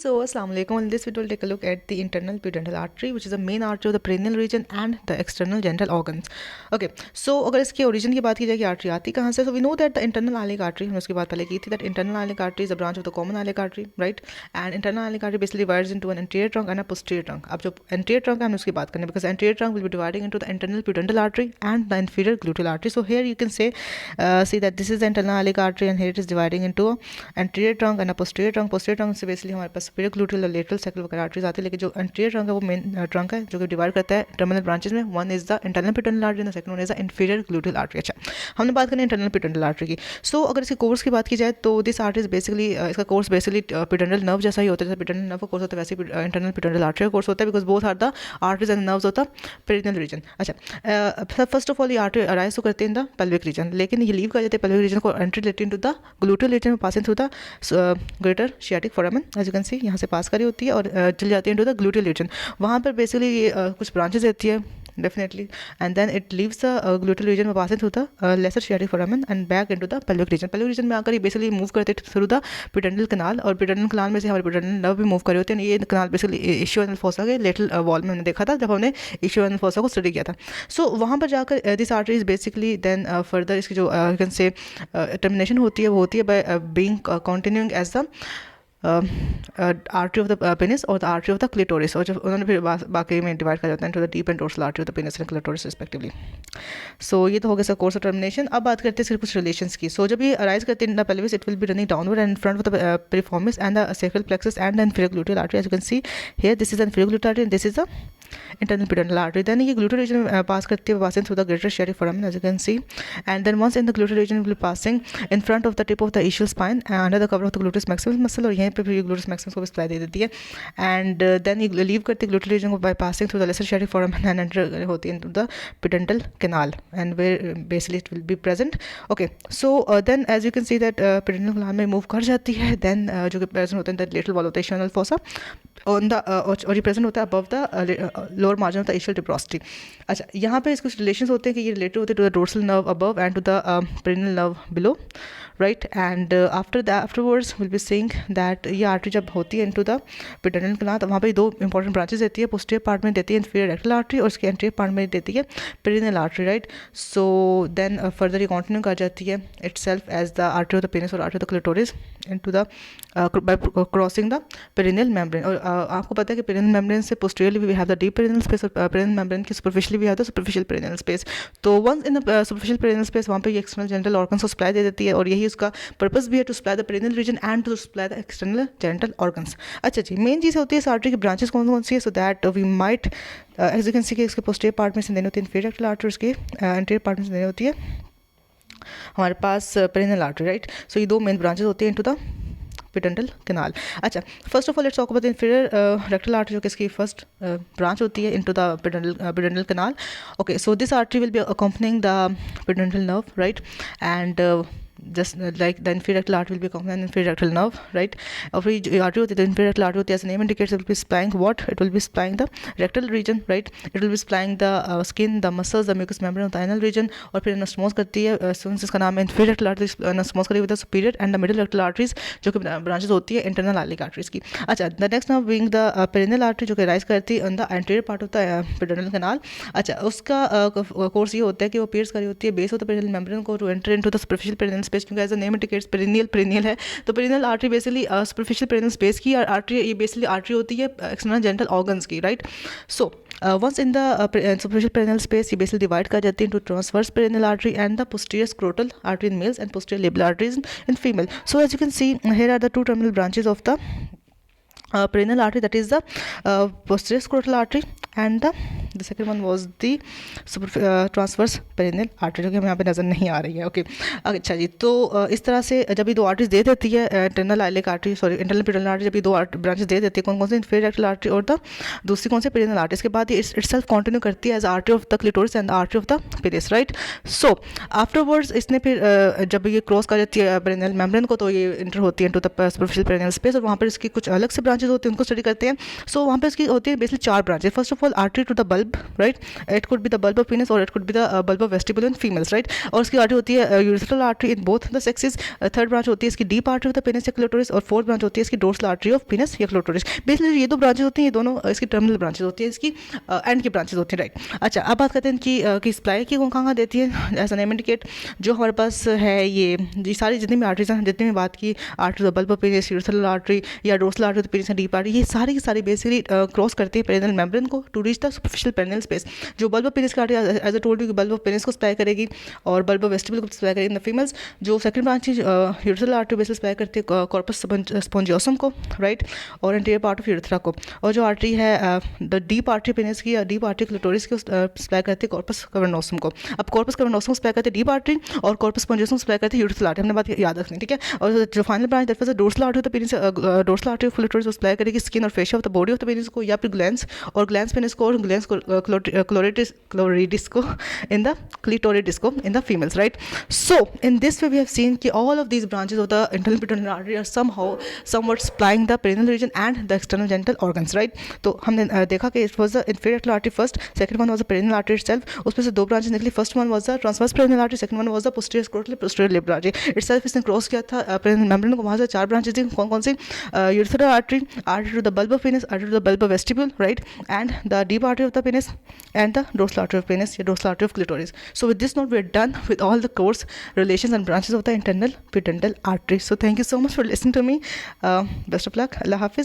So, Assalamu alaikum. In this video, we'll take a look at the internal pudendal artery, which is the main artery of the perineal region and the external genital organs. Okay. So, अगर इसके origin की बात की जाए कि artery आती कहाँ से, so we know that the internal iliac artery, हमने उसकी बात पहले की थी, that internal iliac artery is a branch of the common iliac artery, right? And internal iliac artery basically divides into an anterior trunk and a posterior trunk. अब जो anterior trunk है हमने उसकी बात करनी है, because anterior trunk will be dividing into the internal pudendal artery and the inferior gluteal artery. So here you can say that this is the internal iliac artery and here it is dividing into anterior trunk and a posterior trunk. Posterior trunk से basically हमारे पास superior gluteal और lateral sacral वगैरह arteries आती है, लेकिन जो anterior trunk है वो main trunk है जो कि divide करता है terminal branches में. One is the internal pudendal artery and the second one is the inferior gluteal artery. अच्छा, हमने बात करनी है internal pudendal artery की. So अगर इसके कोर्स की बात की जाए तो this artery is basically इसका कोर्स basically pudendal nerve जैसा ही होता है, जैसे pudendal nerve का कोर्स होता है वैसे ही internal pudendal artery का कोर्स होता है, because both are the arteries and nerves of the perineal region. अच्छा, फर्स्ट ऑफ ऑल ये आर्टरी अराइज तो करते हैं इन द पेल्विक रीजन, लेकिन ये लीव कर जाते हैं पेल्विक रीजन को एंट्री लेते हैं इनटू द ग्लूटेल रीजन में passing through the greater sciatic foramen, as you can see यहाँ से पास करी होती है और चली जाती है इनटू द ग्लूटेल रीजन. वहाँ पर बेसिकली ये कुछ ब्रांचेस रहती है definitely, and then it leaves the gluteal region by passing through the lesser sciatic foramen and back into the pelvic region. pelvic region में आकर ये basically move करते हैं through the pudendal canal, और pudendal canal में से हमारे pudendal nerve भी move कर रहे होते हैं. ये canal basically ischial fossa के lateral wall में हमने देखा था जब हमने ischial fossa को study किया था. So वहाँ पर जाकर this artery is basically then further इसकी जो you can say termination होती है वो होती है by being continuing as the artery of the penis or the artery of the clitoris, और जब उन्होंने फिर बाकी में डिवाइड कर जाता है into the deep and dorsal artery of the penis and clitoris respectively. So ये तो हो गया सर कोर्स ऑफ टर्मिनेशन. अब बात करते हैं सिर्फ कुछ रिलेशंस की. सो जब ये अराइज करते हैं in the pelvis, it will be running downward and in front of the पेरिफॉर्मिस and the sacral plexus and the inferior gluteal artery. As you can see here, this is the inferior gluteal artery and this is the internal pudendal artery. Then ये gluteal region में पास करती है, passing through the greater sciatic foramen, as you can see, and then once in the gluteal region will be passing in front of the tip of the ischial spine under the cover of the gluteus maximus muscle, और यहीं पे फिर gluteus maximus को भी supply दे देती है. And then ये leave करती है gluteal region को by passing through the lesser sciatic foramen and enter होती है into the pudendal canal, and where basically it will be present. Okay, so then as you can see that pudendal canal में move कर जाती है, then जो कि present होता है that lateral wall होता है ischial fossa on the और ये present होता है above the lower margin of the ischial tuberosity. अच्छा, यहाँ पे इसके रिलेशंस होते हैं कि ये रिलेटेड होते हैं to the dorsal nerve above and to the perineal nerve below, right? And afterwards we'll be seeing that ये आर्टरी जब होती है into the pudendal canal तो वहाँ पे दो इंपॉर्टेंट ब्रांचेस देती है. पोस्टीरियर पार्ट में देती है inferior rectal artery और इसके एंटीरियर पार्ट में देती है perineal artery, right? So then further ये कंटिन्यू कर जाती है itself as the artery of the penis or artery of the clitoris into the by crossing the perineal membrane. और आपको पता है कि perineal membrane से posteriorly we have the deep perineal space और perineal membrane के superficially we have the superficial perineal space. तो once in the superficial perineal space वहाँ पे ये external genital organs को supply दे देती है, और यही उसका पर्पस भी है to supply the perineal region and to supply the external genital organs. अच्छा जी, मेन चीज़ होती है इस आर्टरी की ब्रांचेस कौन कौन सी है, so that we might as you can see कि इसके पोस्टीरियर पार्ट में से देनी होती है inferior rectal artery, उसके एंटीरियर पार्ट में से देनी होती है हमारे पास perineal artery, राइट? सो ये दो मेन ब्रांचेस होती हैं इनटू द pudendal canal. अच्छा, first of all let's talk about the inferior rectal artery जो कि इसकी फर्स्ट ब्रांच होती है into the pudendal canal. Okay, so this artery will be accompanying the pudendal nerve, right? And just like the inferior rectal artery will be accompanying the inferior rectal nerve, right? और फिर जो artery होती है, the inferior rectal artery होती है, as the name indicates, it will be supplying what? It will be supplying the rectal region, right? It will be supplying the skin, the muscles, the mucous membrane of the anal region, और फिर anastomose करती है. since इसका नाम है inferior rectal artery, anastomose करेगी with the superior and the middle rectal arteries जो कि branches होती है internal iliac arteries की. अच्छा, the next now being the perineal artery जो कि rise करती है on the anterior part of the pudendal canal. अच्छा, उसका कोर्स ये होता है कि वो pierce करी होती है base of the perineal membrane को to enter into the superficial perineal space, क्योंकि as the name indicates perineal है, तो perineal artery basically superficial perineal space की आर्टरी, ये बेसिकली आर्टरी होती है एक्सटर्नल जेनिटल ऑर्गन्स की, right? So once in the superficial perineal space ये basically divide कर जाती है into transverse perineal artery and the posterior scrotal artery in males and posterior labial arteries in female. So as you can see here are the two terminal branches of the perineal artery, that is the posterior scrotal artery and the second one was the transverse perineal artery जो कि हमें यहाँ पे नज़र नहीं आ रही है. Okay, अच्छा जी, तो इस तरह से जब ये दो आर्टरीज दे देती है internal iliac artery, sorry internal pudendal artery, जब ये दो ब्रांचेस दे देती है कौन कौन से, inferior rectal artery और द दूसरी कौन से, perineal artery, इसके बाद ये itself कंटिन्यू करती है as artery of the clitoris and the artery of the penis, right? So afterwards इसने फिर जब ये क्रॉस कर जाती है perineal membrane को, तो ये इंटर होती है into the superficial perineal space, और वहाँ पर इसकी कुछ अलग से ब्रांचेस होती हैं, उनको स्टडी करते हैं. सो वहाँ पर इसकी होती है बेसिकली चार branches. First of all artery to the bulb, bulb, right? It could be the bulb of penis or it could be the bulb of vestibule in females, right? और उसकी आर्टरी होती है urethral artery in both the sexes. Third branch होती है इसकी deep artery of the penis या clitoris, और fourth branch होती है इसकी डोर्सल आर्टरी ऑफ पेनिस या क्लिटोरिस. बेसिकली ये दो ब्रांचेस होती हैं, ये दोनों इसकी टर्मिनल ब्रांचेस होती है, इसकी एंड की ब्रांचेस होती हैं, राइट. अच्छा, अब बात करते हैं कि सप्लाई की कहाँ देती है. एज एन नेम इंडिकेट, जो हमारे पास है ये सारी जितनी भी आर्टरीज हैं, जितनी भी बात की artery bulb of penis, urethral artery या डोर्सल आर्टरी ऑफ पेनिस या डीप आर्टरी, ये सारी की सारी बेसिकली क्रॉस करती है पेरिनेल मेम्ब्रेन को to reach the superficial perineal space. जो बल्ब ऑफ पेनिस की artery, as a told you, bulb of penis को सप्लाई करेगी और बल्ब ऑफ वेस्टिबुल को सप्लाई करेगी इन द फीमेल्स. जो सेकंड ब्रांच है यूरिथ्रल आर्टरी बेसिस सप्लाई करती है कॉर्पस स्पोंजियोसम को, राइट, और एंटीरियर पार्ट ऑफ यूरिथ्रा को. और जो आर्टरी है द डीप आर्टरी पेनिस की या डीप आर्टरी क्लिटोरिस को सप्लाई करती है कॉर्पस कैवर्नोसम को. अब कॉर्पस कैवर्नोसम को सप्लाई करती है डीप आर्टरी और कॉर्पस स्पोंजियोसम सप्लाई करती है यूरिथ्रल आर्टरी. हमने बात याद रखनी, ठीक है. और जो final branch that was the dorsal artery of the penis, dorsal artery of clitoris supply करेगी स्किन और fascia of the body of the penis को, या फिर ग्लैंड्स और ग्लैंड्स पेनिस को और ग्लैंड्स क्लोरिडिस को इन द क्लिटोरिडिस को in the females, right. So in this way we have seen कि all of these branches of the internal pituitary artery are somehow somewhat supplying the perineal region and the external genital organs, right. तो हमने देखा कि it was the inferior retinal artery first, second one was the perineal artery itself. उसमें से दो branches निकली, first one was the transverse perineal artery, second one was the posterior scrotal posterior labral artery itself. इसने cross किया था perineal membrane को, वहाँ से चार branches थी. कौन कौन सी? Urethral artery, artery to the bulb of penis, artery to the bulb of vestibule, right, and the deep artery of the penis and the dorsal artery of penis, dorsal artery of clitoris. So with this note we are done with all the course relations and branches of the internal pudendal artery. So thank you so much for listening to me. Best of luck. Allah Hafiz.